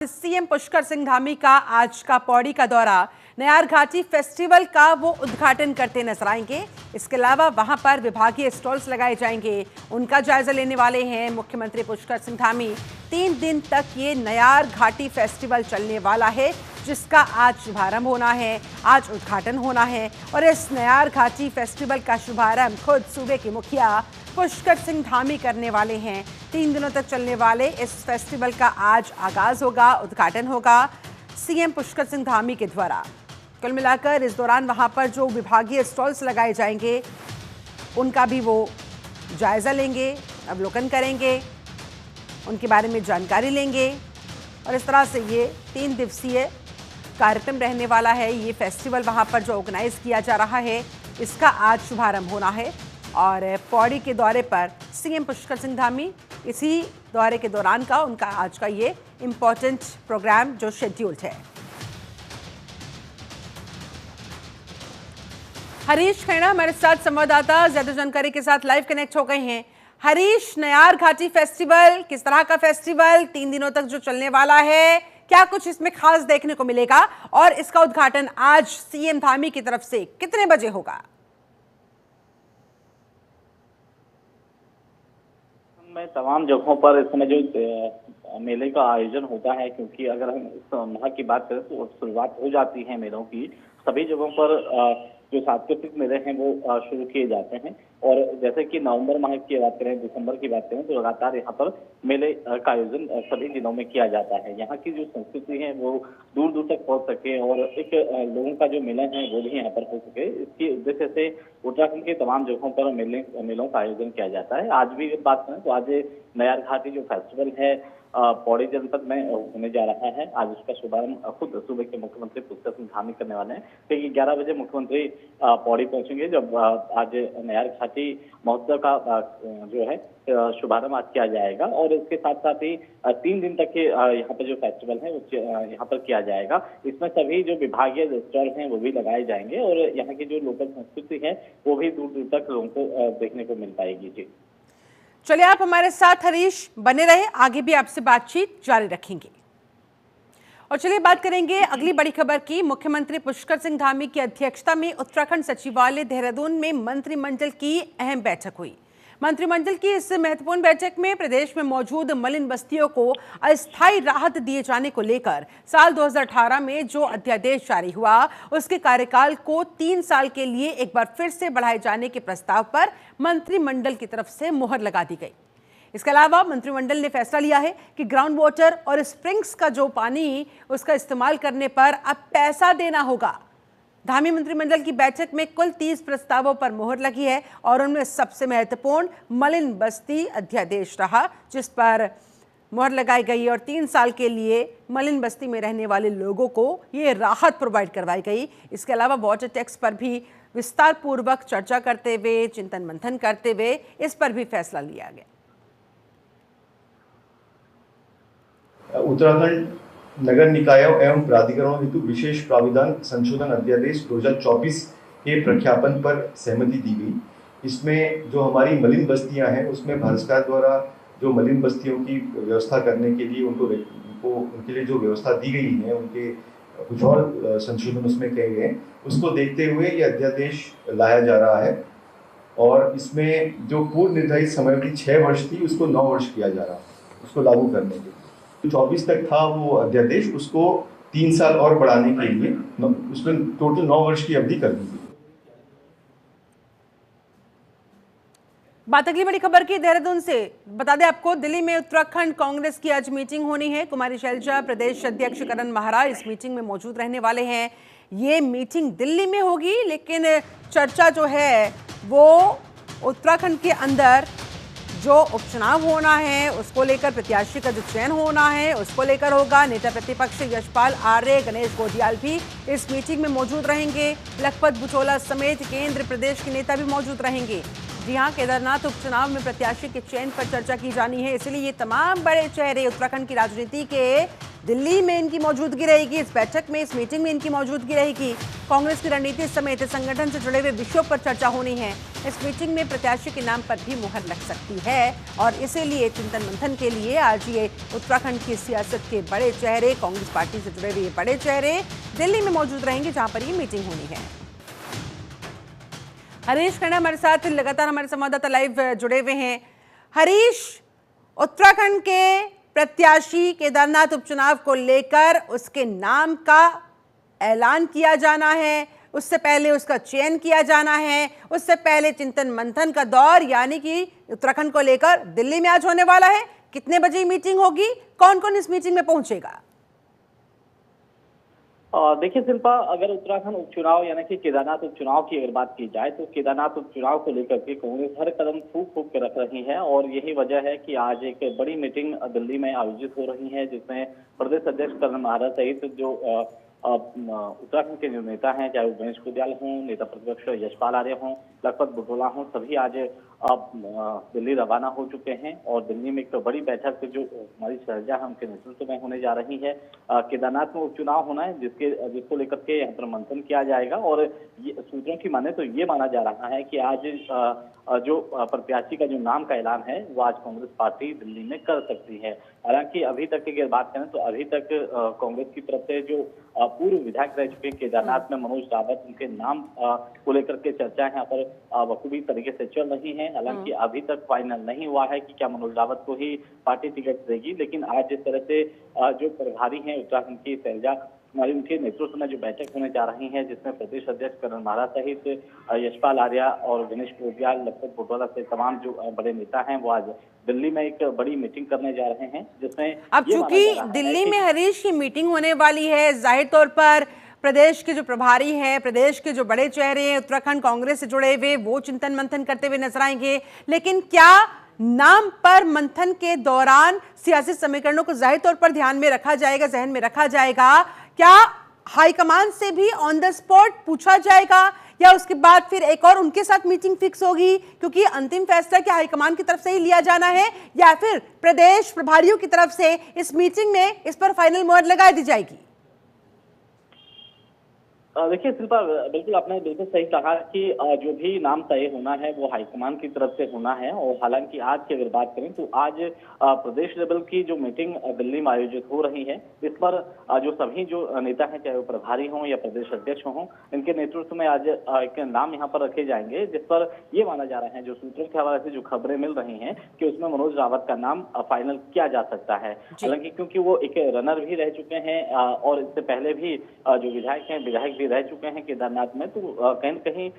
CM Pushkar Singh Dhami का आज का पौड़ी का दौरा, नयार घाटी फेस्टिवल का वो उद्घाटन करते नजर आएंगे। इसके अलावा वहां पर विभागीय स्टॉल्स लगाए जाएंगे, उनका जायजा लेने वाले हैं मुख्यमंत्री पुष्कर सिंह धामी। 3 दिन तक ये नयार घाटी फेस्टिवल चलने वाला है, जिसका आज शुभारंभ होना है, आज उद्घाटन होना है। और इस नयार घाटी फेस्टिवल का शुभारंभ खुद सूबे के मुखिया पुष्कर सिंह धामी करने वाले हैं। 3 दिनों तक चलने वाले इस फेस्टिवल का आज आगाज होगा, उद्घाटन होगा सीएम पुष्कर सिंह धामी के द्वारा। कुल मिलाकर इस दौरान वहां पर जो विभागीय स्टॉल्स लगाए जाएंगे, उनका भी वो जायजा लेंगे, अवलोकन करेंगे, उनके बारे में जानकारी लेंगे। और इस तरह से ये 3 दिवसीय कार्यक्रम रहने वाला है। ये फेस्टिवल वहां पर जो ऑर्गेनाइज किया जा रहा है, इसका आज शुभारंभ होना है। और पौड़ी के दौरे पर सीएम पुष्कर सिंह धामी, इसी दौरे के दौरान का उनका आज का ये इम्पोर्टेंट प्रोग्राम जो शेड्यूल्ड है। हरीश खैना हमारे साथ संवाददाता ज्यादा जानकारी के साथ लाइव कनेक्ट हो गए हैं। हरीश, नयार घाटी फेस्टिवल किस तरह का फेस्टिवल 3 दिनों तक जो चलने वाला है, क्या कुछ इसमें खास देखने को मिलेगा और इसका उद्घाटन आज सीएम धामी की तरफ से कितने बजे होगा? में तमाम जगहों पर इस समय जो मेले का आयोजन होता है, क्योंकि अगर हम इस माह की बात करें तो शुरुआत हो जाती है मेलों की। सभी जगहों पर जो सांस्कृतिक मेले हैं वो शुरू किए जाते हैं। और जैसे कि नवंबर माह की बात करें, दिसंबर की बात करें, तो लगातार यहाँ पर मेले का आयोजन सभी दिनों में किया जाता है। यहाँ की जो संस्कृति है वो दूर दूर तक पहुँच सके और एक लोगों का जो मेला है वो भी यहाँ पर हो सके, इसके उद्देश्य से उत्तराखंड के तमाम जगहों पर मेलों का आयोजन किया जाता है। आज भी बात करें तो आज नयार घाटी जो फेस्टिवल है पौड़ी जनपद में होने जा रहा है। आज उसका शुभारंभ खुद सूबे के मुख्यमंत्री पुष्कर सिंह धामी करने वाले हैं। क्योंकि 11 बजे मुख्यमंत्री पौड़ी पहुंचेंगे, जब आज नयार घाटी महोत्सव का जो है शुभारंभ आज किया जाएगा। और इसके साथ साथ ही 3 दिन तक के यहाँ पर जो फेस्टिवल है वो यहाँ पर किया जाएगा। इसमें सभी जो विभागीय स्टॉल हैं वो भी लगाए जाएंगे और यहाँ की जो लोकल संस्कृति है वो भी दूर दूर तक लोगों को देखने को मिल पाएगी। जी चलिए, आप हमारे साथ हरीश बने रहे, आगे भी आपसे बातचीत जारी रखेंगे। और चलिए बात करेंगे अगली बड़ी खबर की। मुख्यमंत्री पुष्कर सिंह धामी की अध्यक्षता में उत्तराखंड सचिवालय देहरादून में मंत्रिमंडल की अहम बैठक हुई। मंत्रिमंडल की इस महत्वपूर्ण बैठक में प्रदेश में मौजूद मलिन बस्तियों को अस्थायी राहत दिए जाने को लेकर साल 2018 में जो अध्यादेश जारी हुआ, उसके कार्यकाल को 3 साल के लिए एक बार फिर से बढ़ाए जाने के प्रस्ताव पर मंत्रिमंडल की तरफ से मुहर लगा दी गई। इसके अलावा मंत्रिमंडल ने फैसला लिया है कि ग्राउंड वाटर और स्प्रिंग्स का जो पानी उसका इस्तेमाल करने पर अब पैसा देना होगा। धामी मंत्रिमंडल की बैठक में कुल 30 प्रस्तावों पर मुहर लगी है और उनमें सबसे महत्वपूर्ण मलिन बस्ती अध्यादेश रहा, जिस पर मुहर लगाई गई और 3 साल के लिए मलिन बस्ती में रहने वाले लोगों को ये राहत प्रोवाइड करवाई गई। इसके अलावा वाटर टैक्स पर भी विस्तार पूर्वक चर्चा करते हुए, चिंतन मंथन करते हुए इस पर भी फैसला लिया गया। उत्तराखंड नगर निकायों एवं प्राधिकरणों हेतु विशेष प्राविधान संशोधन अध्यादेश 2024 के प्रख्यापन पर सहमति दी गई। इसमें जो हमारी मलिन बस्तियां हैं उसमें भारत सरकार द्वारा जो मलिन बस्तियों की व्यवस्था करने के लिए उनके लिए जो व्यवस्था दी गई है, उनके कुछ और संशोधन उसमें किए गए, उसको देखते हुए ये अध्यादेश लाया जा रहा है। और इसमें जो पूर्व निर्धारित समयावधि 6 वर्ष थी उसको 9 वर्ष किया जा रहा है, उसको लागू करने के लिए। 24 तक था वो अध्यादेश, उसको 3 साल और बढ़ाने के लिए उसमें टोटल 9 वर्ष की अवधि कर दी गई। बात अगली बड़ी खबर की देहरादून से। बता दें आपको, दिल्ली में उत्तराखंड कांग्रेस की आज मीटिंग होनी है। कुमारी शैलजा, प्रदेश अध्यक्ष करण महारा इस मीटिंग में मौजूद रहने वाले हैं। ये मीटिंग दिल्ली में होगी, लेकिन चर्चा जो है वो उत्तराखंड के अंदर जो उपचुनाव होना है उसको लेकर, प्रत्याशी का जो चयन होना है उसको लेकर होगा। नेता प्रतिपक्ष यशपाल आर्य, गणेश गोदियाल भी इस मीटिंग में मौजूद रहेंगे। लखपत बुचोला समेत केंद्र प्रदेश के नेता भी मौजूद रहेंगे। जी हाँ, केदारनाथ उपचुनाव में प्रत्याशी के चयन पर चर्चा की जानी है, इसलिए ये तमाम बड़े चेहरे उत्तराखंड की राजनीति के दिल्ली में इनकी मौजूदगी रहेगी। इस बैठक में, इस मीटिंग में इनकी मौजूदगी रहेगी। कांग्रेस की रणनीति समेत संगठन से जुड़े हुए विषयों पर चर्चा होनी है। इस मीटिंग में प्रत्याशी के नाम पर भी मुहर लग सकती है और इसीलिए चिंतन मंथन के लिए आज ये उत्तराखंड की सियासत के बड़े चेहरे, कांग्रेस पार्टी से जुड़े हुए ये बड़े चेहरे दिल्ली में मौजूद रहेंगे, जहां पर ये मीटिंग होनी है। हरीश खन्ना हमारे साथ लगातार हमारे संवाददाता लाइव जुड़े हुए हैं। हरीश, उत्तराखंड के प्रत्याशी केदारनाथ उपचुनाव को लेकर उसके नाम का ऐलान किया जाना है, उससे पहले उसका चयन किया जाना है, उससे पहले चिंतन मंथन का दौर यानी कि उत्तराखंड को लेकर दिल्ली में आज होने वाला है। कितने बजे मीटिंग होगी, कौन कौन इस मीटिंग में पहुंचेगा? देखिए शिल्पा, अगर उत्तराखंड उपचुनाव यानी कि केदारनाथ उपचुनाव की अगर बात की जाए तो केदारनाथ उपचुनाव को लेकर के कांग्रेस हर कदम फूंक फूंक के रख रही है और यही वजह है कि आज एक बड़ी मीटिंग दिल्ली में आयोजित हो रही है, जिसमें प्रदेश अध्यक्ष करण महाराज सहित जो उत्तराखंड के जो नेता हैं, चाहे वो गणेश कुदियाल हों, नेता प्रतिपक्ष यशपाल आर्य हों, लखपत बुटोला हों, सभी आज दिल्ली रवाना हो चुके हैं और दिल्ली में एक तो बड़ी बैठक जो हमारी शैलजा है उनके नेतृत्व में होने जा रही है। केदारनाथ में उपचुनाव होना है जिसको लेकर के यहाँ पर मंथन किया जाएगा और सूत्रों की माने तो ये माना जा रहा है कि आज जो प्रत्याशी का जो नाम का ऐलान है वो आज कांग्रेस पार्टी दिल्ली में कर सकती है। हालांकि अभी तक की अगर बात करें तो अभी तक कांग्रेस की तरफ से जो पूर्व विधायक रह चुके केदारनाथ में मनोज रावत, उनके नाम को लेकर के चर्चा यहाँ पर बखूबी तरीके से चल रही है। हालांकि अभी तक फाइनल नहीं हुआ है कि क्या मनोज रावत को ही पार्टी टिकट देगी, लेकिन आज जिस तरह से जो प्रभारी हैं उत्तराखंड की शैलजा हमारी, उनके नेतृत्व में जो बैठक होने जा रही है जिसमें प्रदेश अध्यक्ष करण महाराज सहित यशपाल आर्या और गणेश कुदियाल, लखपत बुटोला से तमाम जो बड़े नेता हैं वो आज दिल्ली में एक बड़ी मीटिंग करने जा रहे हैं, जिसमें अब चूंकि दिल्ली में हरीश की मीटिंग होने वाली है, जाहिर तौर पर प्रदेश के जो प्रभारी हैं, प्रदेश के जो बड़े चेहरे हैं उत्तराखंड कांग्रेस से जुड़े हुए, वो चिंतन मंथन करते हुए नजर आएंगे। लेकिन क्या नाम पर मंथन के दौरान सियासी समीकरणों को जाहिर तौर पर ध्यान में रखा जाएगा, जहन में रखा जाएगा? क्या हाईकमान से भी ऑन द स्पॉट पूछा जाएगा या उसके बाद फिर एक और उनके साथ मीटिंग फिक्स होगी, क्योंकि अंतिम फैसला क्या हाईकमान की तरफ से ही लिया जाना है या फिर प्रदेश प्रभारियों की तरफ से इस मीटिंग में इस पर फाइनल मोहर लगा दी जाएगी? देखिए शिल्पा, बिल्कुल आपने बिल्कुल सही कहा कि जो भी नाम तय होना है वो हाईकमान की तरफ से होना है। और हालांकि आज की अगर बात करें तो आज प्रदेश लेवल की जो मीटिंग दिल्ली में आयोजित हो रही है, इस पर जो सभी जो नेता हैं, चाहे वो प्रभारी हों या प्रदेश अध्यक्ष हों, इनके नेतृत्व में आज एक नाम यहाँ पर रखे जाएंगे, जिस पर ये माना जा रहा है, जो सूत्रों के हवाले से जो खबरें मिल रही हैं कि उसमें मनोज रावत का नाम फाइनल किया जा सकता है। हालांकि क्योंकि वो एक रनर भी रह चुके हैं और इससे पहले भी जो विधायक हैं, विधायक भी रह चुके हैं केदारनाथ में, तो कहीं न कहीं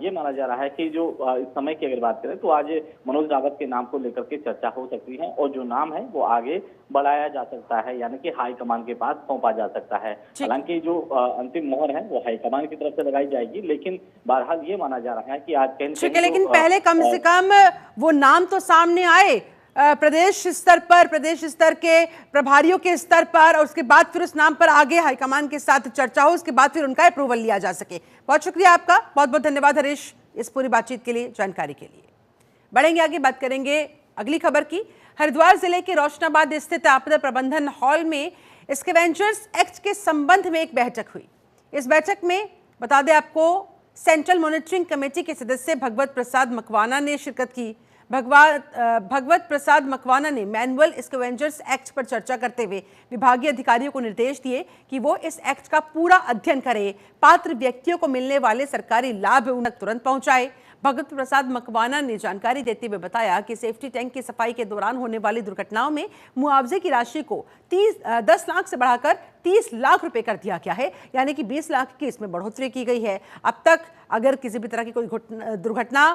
ये माना जा रहा है कि जो इस समय की अगर बात करें तो आज मनोज रावत के नाम को लेकर के चर्चा हो सकती है और जो नाम है वो आगे बढ़ाया जा सकता है, यानी कि हाईकमान के पास सौंपा जा सकता है। हालांकि जो अंतिम मोहर है वो हाईकमान की तरफ से लगाई जाएगी, लेकिन बहरहाल ये माना जा रहा है कि आज कहीं लेकिन पहले कम से कम वो नाम तो सामने आए प्रदेश स्तर पर, प्रदेश स्तर के प्रभारियों के स्तर पर, और उसके बाद फिर उस नाम पर आगे हाईकमान के साथ चर्चा हो, उसके बाद फिर उनका अप्रूवल लिया जा सके। बहुत शुक्रिया आपका, बहुत बहुत धन्यवाद हरीश इस पूरी बातचीत के लिए, जानकारी के लिए। बढ़ेंगे आगे, बात करेंगे अगली खबर की। हरिद्वार जिले के रोशनाबाद स्थित आपदा प्रबंधन हॉल में स्कैवेंजर्स एक्ट के संबंध में एक बैठक हुई। इस बैठक में बता दें आपको, सेंट्रल मॉनिटरिंग कमेटी के सदस्य भगवत प्रसाद मकवाना ने शिरकत की। भगवत प्रसाद मकवाना ने मैनुअल स्कैवेंजर्स एक्ट पर चर्चा करते हुए विभागीय अधिकारियों को निर्देश दिए कि वो इस एक्ट का पूरा अध्ययन करें, पात्र व्यक्तियों को मिलने वाले सरकारी लाभ उन तक तुरंत पहुंचाए। भगवत प्रसाद मकवाना ने जानकारी देते हुए बताया कि सेफ्टी टैंक की सफाई के दौरान होने वाली दुर्घटनाओं में मुआवजे की राशि को 10 लाख से बढ़ाकर 30 लाख रुपए कर दिया गया है, यानी कि 20 लाख की इसमें बढ़ोतरी की गई है। अब तक अगर किसी भी तरह की कोई दुर्घटना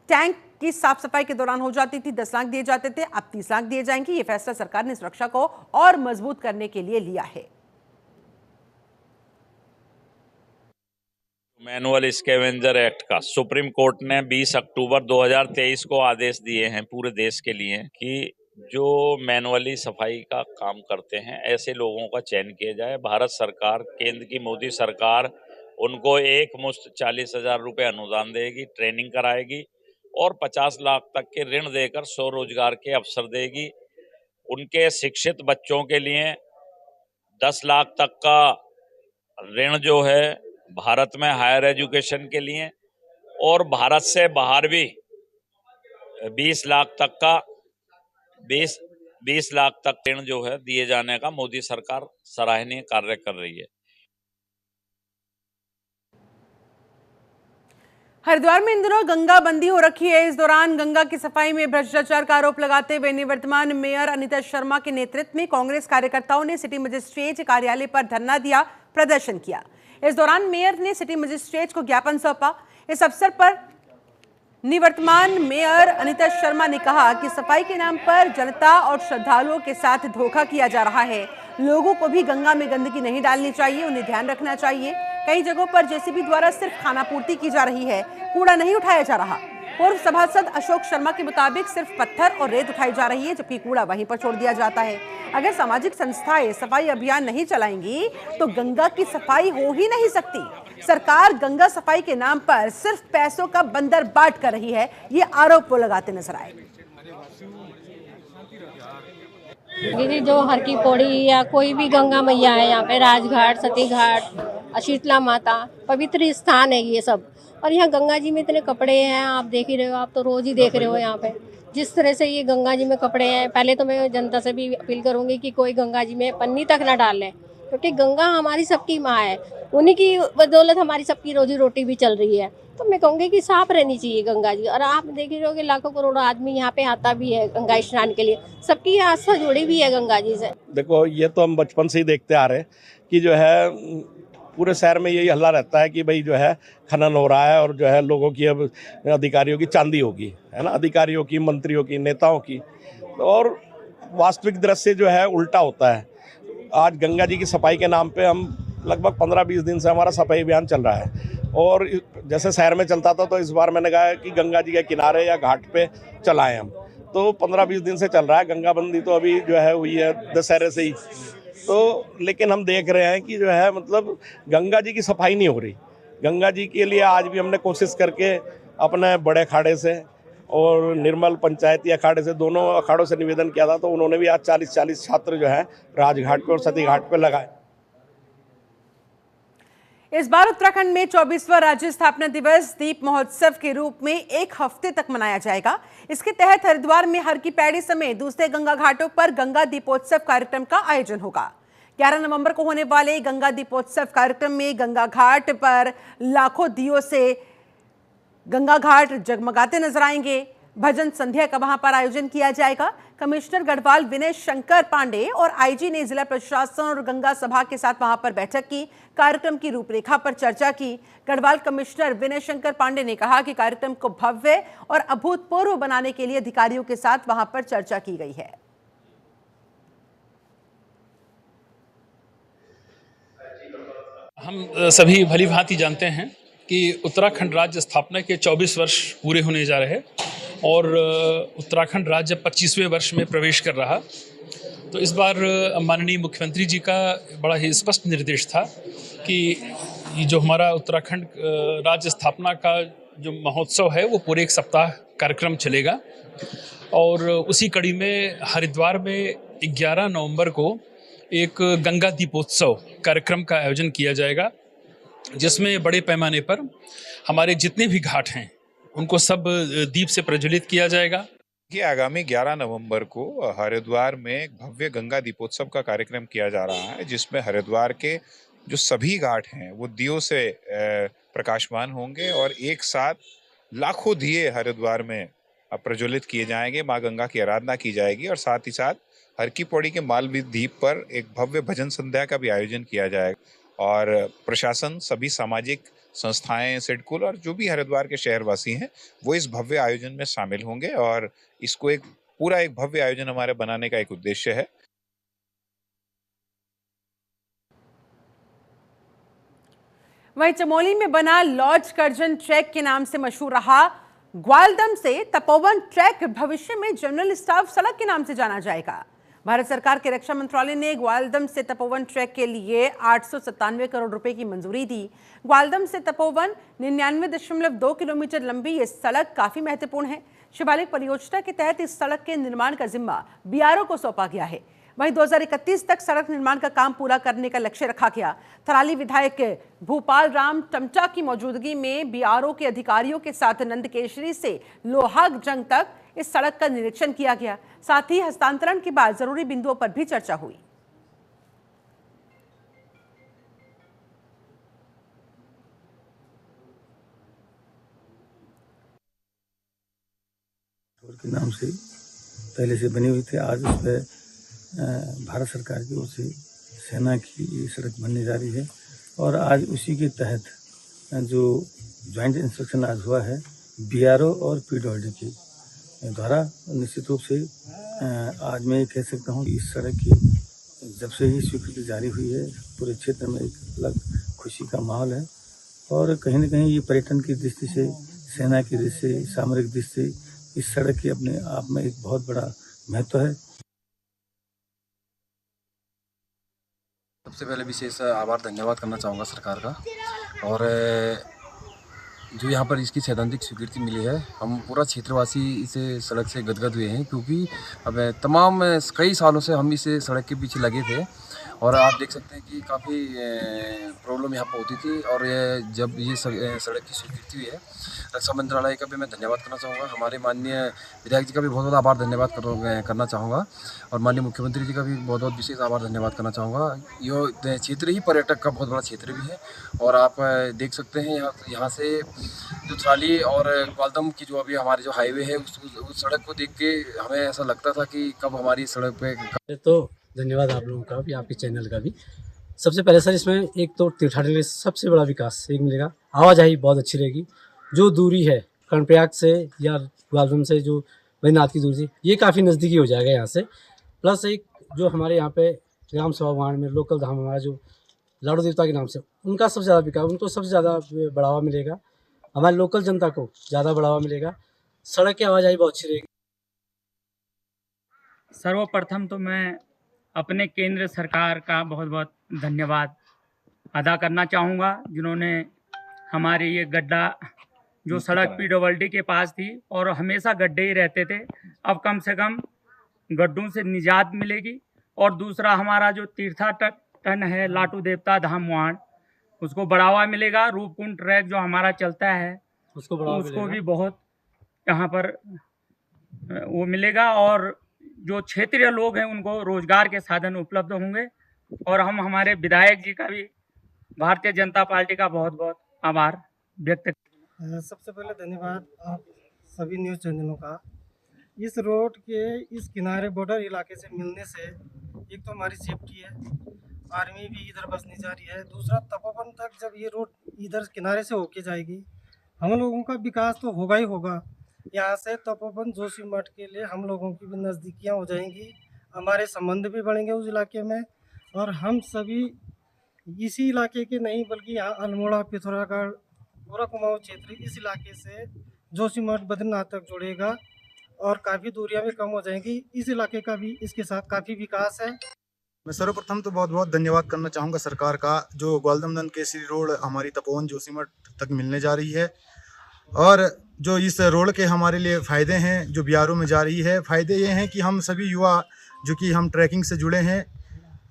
टैंक की साफ सफाई के दौरान हो जाती थी, 10 लाख दिए जाते थे, अब 30 लाख दिए जाएंगे। ये फैसला सरकार ने सुरक्षा को और मजबूत करने के लिए लिया है। मैनुअल स्कैवेंजर एक्ट का सुप्रीम कोर्ट ने 20 अक्टूबर 2023 को आदेश दिए हैं पूरे देश के लिए कि जो मैनुअली सफाई का काम करते हैं ऐसे लोगों का चयन किया जाए। भारत सरकार, केंद्र की मोदी सरकार उनको एक मुश्त 40,000 रुपये अनुदान देगी, ट्रेनिंग कराएगी और 50 लाख तक के ऋण देकर स्वरोजगार के अवसर देगी। उनके शिक्षित बच्चों के लिए 10 लाख तक का ऋण जो है भारत में हायर एजुकेशन के लिए, और भारत से बाहर भी 20 लाख तक का 20 लाख तक ऋण जो है दिए जाने का मोदी सरकार सराहनीय कार्य कर रही है। हरिद्वार में इन दिनों गंगा बंदी हो रखी है। इस दौरान गंगा की सफाई में भ्रष्टाचार का आरोप लगाते हुए निवर्तमान मेयर अनिता शर्मा के नेतृत्व में कांग्रेस कार्यकर्ताओं ने सिटी मजिस्ट्रेट कार्यालय पर धरना दिया, प्रदर्शन किया। इस दौरान मेयर ने सिटी मजिस्ट्रेट को ज्ञापन सौंपा। इस अवसर पर निवर्तमान मेयर अनिता शर्मा ने कहा कि सफाई के नाम पर जनता और श्रद्धालुओं के साथ धोखा किया जा रहा है। लोगों को भी गंगा में गंदगी नहीं डालनी चाहिए, उन्हें ध्यान रखना चाहिए। कई जगहों पर जेसीबी द्वारा सिर्फ खानापूर्ति की जा रही है, कूड़ा नहीं उठाया जा रहा। पूर्व सभासद अशोक शर्मा के मुताबिक सिर्फ पत्थर और रेत उठाई जा रही है, जबकि कूड़ा वहीं पर छोड़ दिया जाता है। अगर सामाजिक संस्थाएं सफाई अभियान नहीं चलाएंगी तो गंगा की सफाई हो ही नहीं सकती। सरकार गंगा सफाई के नाम पर सिर्फ पैसों का बंदर बाट कर रही है, ये आरोप वो लगाते नजर आए। दीदी, जो हर की पौड़ी या कोई भी गंगा मैया है यहाँ पे, राजघाट, सती घाट, शीतला माता, पवित्र स्थान है ये सब। और यहाँ गंगा जी में इतने कपड़े हैं, आप देख ही रहे हो, आप तो रोज ही देख रहे हो यहाँ पे जिस तरह से ये गंगा जी में कपड़े हैं। पहले तो मैं जनता से भी अपील करूंगी कि कोई गंगा जी में पन्नी तक ना डाले, क्योंकि गंगा हमारी सबकी माँ है, उन्हीं की बदौलत हमारी सबकी रोजी रोटी भी चल रही है। तो मैं कहूँगी कि साफ रहनी चाहिए गंगा जी। और आप देख रहे हो कि लाखों करोड़ों आदमी यहाँ पे आता भी है गंगा स्नान के लिए, सबकी आस्था जुड़ी भी है गंगा जी से। देखो, ये तो हम बचपन से ही देखते आ रहे हैं कि जो है पूरे शहर में यही हल्ला रहता है कि भाई जो है खनन हो रहा है और जो है लोगों की अब अधिकारियों की चांदी होगी, है ना, अधिकारियों की, मंत्रियों की, नेताओं की। और वास्तविक दृश्य जो है उल्टा होता है। आज गंगा जी की सफाई के नाम पे हम लगभग 15-20 दिन से हमारा सफाई अभियान चल रहा है। और जैसे शहर में चलता था तो इस बार मैंने कहा कि गंगा जी के किनारे या घाट पे चलाएं हम। तो 15-20 दिन से चल रहा है। गंगा बंदी तो अभी जो है हुई है दशहरे से ही। तो लेकिन हम देख रहे हैं कि जो है मतलब गंगा जी की सफाई नहीं हो रही। गंगा जी के लिए आज भी हमने कोशिश करके अपने बड़े अखाड़े से और निर्मल पंचायती अखाड़े से, दोनों अखाड़ों से निवेदन किया था। तो उन्होंने भी आज 40 छात्र जो है राजघाट पे और सती घाट पे लगाए। इस बार उत्तराखंड में 24वां राज्य स्थापना दिवस दीप महोत्सव के रूप में 1 हफ्ते तक मनाया जाएगा। इसके तहत हरिद्वार में हर की पैड़ी समेत दूसरे गंगा घाटों पर गंगा दीपोत्सव कार्यक्रम का आयोजन होगा। 11 नवंबर को होने वाले गंगा दीपोत्सव कार्यक्रम में गंगा घाट पर लाखों दियों से गंगा घाट जगमगाते नजर आएंगे। भजन संध्या का वहां पर आयोजन किया जाएगा। कमिश्नर गढ़वाल विनय शंकर पांडे और आईजी ने जिला प्रशासन और गंगा सभा के साथ वहां पर बैठक की, कार्यक्रम की रूपरेखा पर चर्चा की। गढ़वाल कमिश्नर विनय शंकर पांडे ने कहा कि कार्यक्रम को भव्य और अभूतपूर्व बनाने के लिए अधिकारियों के साथ वहां पर चर्चा की गई है। हम सभी भली भांति जानते हैं कि उत्तराखंड राज्य स्थापना के 24 वर्ष पूरे होने जा रहे और उत्तराखंड राज्य 25वें वर्ष में प्रवेश कर रहा। तो इस बार माननीय मुख्यमंत्री जी का बड़ा ही स्पष्ट निर्देश था कि ये जो हमारा उत्तराखंड राज्य स्थापना का जो महोत्सव है वो पूरे 1 सप्ताह कार्यक्रम चलेगा। और उसी कड़ी में हरिद्वार में 11 नवंबर को एक गंगा दीपोत्सव कार्यक्रम का आयोजन किया जाएगा, जिसमें बड़े पैमाने पर हमारे जितने भी घाट हैं उनको सब दीप से प्रज्वलित किया जाएगा। कि आगामी 11 नवंबर को हरिद्वार में एक भव्य गंगा दीपोत्सव का कार्यक्रम किया जा रहा है, जिसमें हरिद्वार के जो सभी घाट हैं वो दियों से प्रकाशमान होंगे और एक साथ लाखों दिए हरिद्वार में प्रज्वलित किए जाएंगे। माँ गंगा की आराधना की जाएगी और साथ ही साथ हर की पौड़ी के मालवीय द्वीप पर एक भव्य भजन संध्या का भी आयोजन किया जाएगा। और प्रशासन, सभी सामाजिक संस्थाएं, सिडकुल और जो भी हरिद्वार के शहरवासी हैं वो इस भव्य आयोजन में शामिल होंगे और इसको एक भव्य आयोजन हमारे बनाने का एक उद्देश्य है। वहीं चमोली में बना लॉज कर्जन ट्रैक के नाम से मशहूर रहा ग्वालदम से तपोवन ट्रैक भविष्य में जनरल स्टाफ सड़क के नाम से जाना जाएगा। भारत सरकार के रक्षा मंत्रालय ने ग्वालदम से तपोवन ट्रैक के लिए 897 करोड़ रुपए की मंजूरी दी। ग्वालदम से तपोवन 99.2 किलोमीटर लंबी ये सड़क काफी महत्वपूर्ण है। शिवालिक परियोजना के तहत इस सड़क के निर्माण का जिम्मा बीआरओ को सौंपा गया है। वहीं 2031 तक सड़क निर्माण का काम पूरा करने का लक्ष्य रखा गया। थराली विधायक भूपाल राम टमटा की मौजूदगी में बीआरओ के अधिकारियों के साथ नंदकेशरी से लोहाग जंग तक इस सड़क का निरीक्षण किया गया। साथ ही हस्तांतरण के बाद जरूरी बिंदुओं पर भी चर्चा हुई। के नाम से पहले से बनी हुई थी। आज उस पर भारत सरकार की ओर से सेना की सड़क बनने जा रही है और आज उसी के तहत जो ज्वाइंट इंस्ट्रक्शन आज हुआ है बीआरओ और पीडब्ल्यूडी के द्वारा, निश्चित रूप से आज मैं कह सकता हूँ कि इस सड़क की जब से ही स्वीकृति जारी हुई है पूरे क्षेत्र में एक अलग खुशी का माहौल है और कहीं न कहीं ये पर्यटन की दृष्टि से, सेना की दृष्टि से, सामरिक दृष्टि से इस सड़क की अपने आप में एक बहुत बड़ा महत्व है। सबसे पहले विशेष आभार धन्यवाद करना चाहूँगा सरकार का और जो यहाँ पर इसकी सैद्धांतिक स्वीकृति मिली है। हम पूरा क्षेत्रवासी इस सड़क से गदगद हुए हैं क्योंकि अब तमाम कई सालों से हम इस सड़क के पीछे लगे थे और आप देख सकते हैं कि काफ़ी प्रॉब्लम यहाँ पर होती थी और जब ये सड़क की स्वीकृति हुई है, रक्षा मंत्रालय का भी मैं धन्यवाद करना चाहूँगा। हमारे माननीय विधायक जी का भी बहुत बहुत आभार धन्यवाद करना चाहूँगा और माननीय मुख्यमंत्री जी का भी बहुत बहुत विशेष आभार धन्यवाद करना चाहूँगा। ये क्षेत्र ही पर्यटक का बहुत बड़ा क्षेत्र भी है और आप देख सकते हैं यहाँ से जो थराली और ग्वालदम की जो अभी हमारे जो हाईवे है उस सड़क को देख के हमें ऐसा लगता था कि कब हमारी सड़क पे। तो धन्यवाद आप लोगों का भी, आपके चैनल का भी। सबसे पहले सर इसमें एक तो तीर्थाटन में सबसे बड़ा विकास एक मिलेगा, आवाजाही बहुत अच्छी रहेगी। जो दूरी है कर्णप्रयाग से या ग्वालदम से जो बद्रीनाथ की दूरी थी ये काफ़ी नज़दीकी हो जाएगा यहाँ से। प्लस एक जो हमारे यहाँ पे ग्राम सभा वार्ड में लोकल धाम हमारा जो लाडू देवता के नाम से उनका सबसे ज़्यादा विकास, उनको सबसे ज़्यादा बढ़ावा मिलेगा। हमारे लोकल जनता को ज़्यादा बढ़ावा मिलेगा। सड़क की आवाजाही बहुत अच्छी रहेगी। सर्वप्रथम तो मैं अपने केंद्र सरकार का बहुत बहुत धन्यवाद अदा करना चाहूँगा जिन्होंने हमारे ये गड्ढा जो सड़क पीडब्ल्यूडी के पास थी और हमेशा गड्ढे ही रहते थे, अब कम से कम गड्ढों से निजात मिलेगी। और दूसरा हमारा जो तीर्थाटन है लाटू देवता धाम वाण, उसको बढ़ावा मिलेगा। रूपकुंड ट्रैक जो हमारा चलता है उसको भी बहुत यहाँ पर वो मिलेगा और जो क्षेत्रीय लोग हैं उनको रोजगार के साधन उपलब्ध होंगे। और हम हमारे विधायक जी का भी, भारतीय जनता पार्टी का बहुत बहुत आभार व्यक्त। सबसे पहले धन्यवाद आप सभी न्यूज़ चैनलों का। इस रोड के इस किनारे बॉर्डर इलाके से मिलने से एक तो हमारी सेफ्टी है, आर्मी भी इधर बसने जा रही है। दूसरा तपोवन तक जब ये रोड इधर किनारे से होके जाएगी हम लोगों का विकास तो होगा ही होगा। यहाँ से तपोवन जोशीमठ के लिए हम लोगों की भी नज़दीकियाँ हो जाएंगी, हमारे संबंध भी बढ़ेंगे उस इलाके में। और हम सभी इसी इलाके के नहीं बल्कि यहाँ अल्मोड़ा, पिथौरागढ़, पूरा कुमाऊं क्षेत्र इस इलाके से जोशीमठ बद्रीनाथ तक जुड़ेगा और काफ़ी दूरियां भी कम हो जाएंगी। इस इलाके का भी इसके साथ काफ़ी विकास है। मैं सर्वप्रथम तो बहुत बहुत धन्यवाद करना चाहूँगा सरकार का, जो ग्वालदम नंदकेसरी रोड हमारी तपोवन जोशीमठ तक मिलने जा रही है। और जो इस रोड के हमारे लिए फ़ायदे हैं जो बीआरओ में जा रही है, फ़ायदे ये हैं कि हम सभी युवा जो कि हम ट्रैकिंग से जुड़े हैं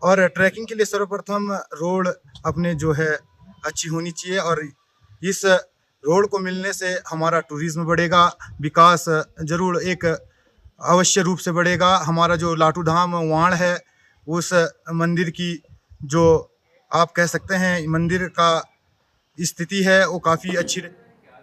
और ट्रैकिंग के लिए सर्वप्रथम रोड अपने जो है अच्छी होनी चाहिए और इस रोड को मिलने से हमारा टूरिज्म बढ़ेगा, विकास जरूर एक अवश्य रूप से बढ़ेगा। हमारा जो लाटू धाम वाण है उस मंदिर की जो आप कह सकते हैं मंदिर का स्थिति है वो काफ़ी अच्छी